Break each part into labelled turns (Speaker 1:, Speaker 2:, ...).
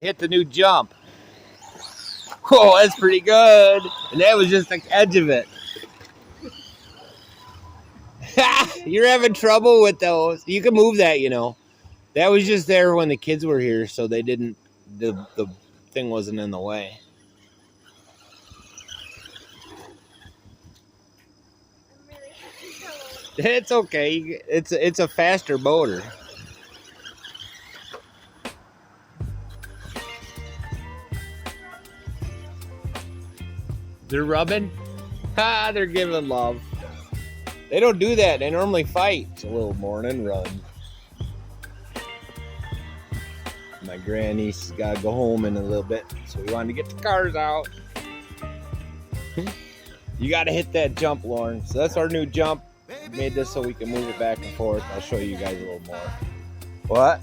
Speaker 1: Hit the new jump. Oh, that's pretty good. And that was just the edge of it. You're having trouble with those. You can move that, you know. That was just there when the kids were here, so they didn't, the thing wasn't in the way. It's okay. It's a faster motor. They're rubbing? Ha, they're giving love. They don't do that. They normally fight. It's a little morning run. My grandniece got to go home in a little bit, so we wanted to get the cars out. You got to hit that jump, Lauren. So that's our new jump. We made this so we can move it back and forth. I'll show you guys a little more. What?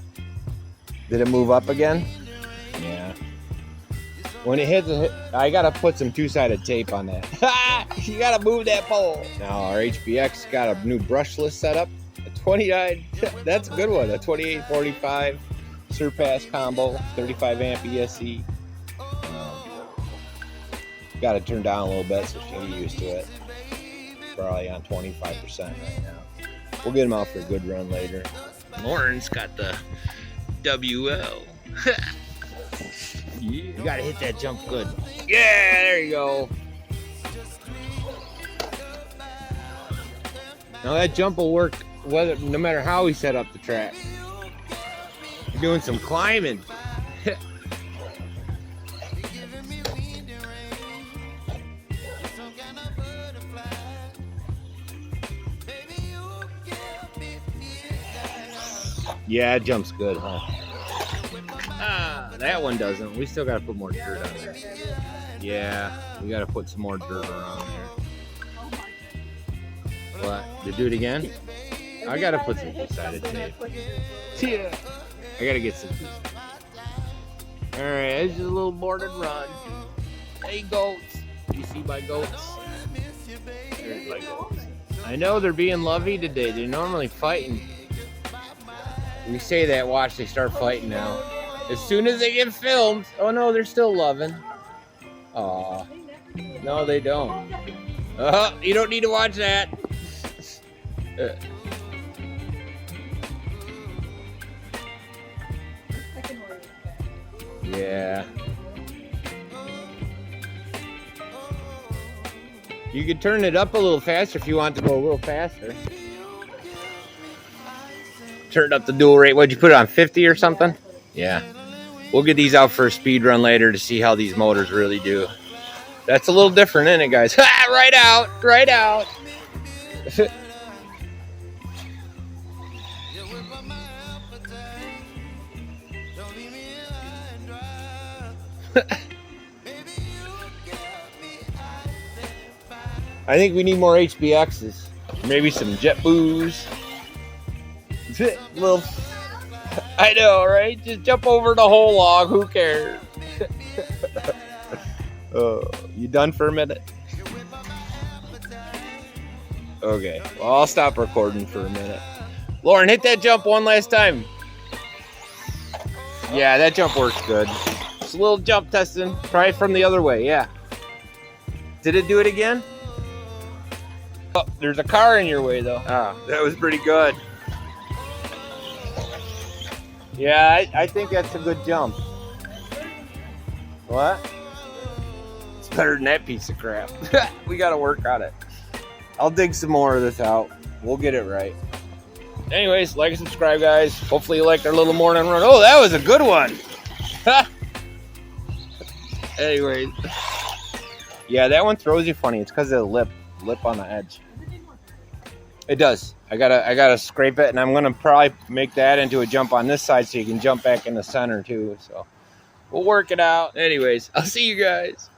Speaker 1: Did it move up again? Yeah. When it hits, I got to put some two-sided tape on that. You got to move that pole. Now our HBX got a new brushless setup. A 29, that's a good one. A 2845 Surpass combo, 35 amp ESC. Got to turn down a little bit so she can get used to it. Probably on 25% right now. We'll get him out for a good run later. Lauren's got the WL. You gotta hit that jump good. Yeah, there you go. Now that jump will work no matter how we set up the track. You're doing some climbing. Yeah, it jumps good, huh? That one doesn't. We still got to put more dirt on there. Yeah, we got to put some more dirt around there. What? To do it again? I got to put some two-sided tape. Yeah. I got to get some two-sided. All right, this is a little morning run. Hey, goats. Do you see my goats? There's my goats. I know they're being lovey today. They're normally fighting. We say that, watch, they start fighting now. As soon as they get filmed, oh no, they're still loving. Aw. No, they don't. You don't need to watch that. Yeah. You could turn it up a little faster if you want to go a little faster. Turned up the dual rate. What'd you put it on, 50 or something? Yeah. We'll get these out for a speed run later to see how these motors really do. That's a little different, isn't it, guys? Ha! Right out! Right out! I think we need more HBXs. Maybe some JetBoos. Little, I know, right? Just jump over the whole log. Who cares? You done for a minute? Okay. Well, I'll stop recording for a minute. Lauren, hit that jump one last time. Yeah, that jump works good. Just a little jump testing. Try it from the other way. Yeah. Did it do it again? Oh, there's a car in your way, though. Ah, that was pretty good. Yeah, I think that's a good jump. What? It's better than that piece of crap. We got to work on it. I'll dig some more of this out. We'll get it right. Anyways, like and subscribe, guys. Hopefully you liked our little morning run. Oh, that was a good one. Anyways. Yeah, that one throws you funny. It's because of the lip on the edge. It does. I gotta scrape it, and I'm gonna probably make that into a jump on this side so you can jump back in the center too. So we'll work it out. Anyways, I'll see you guys.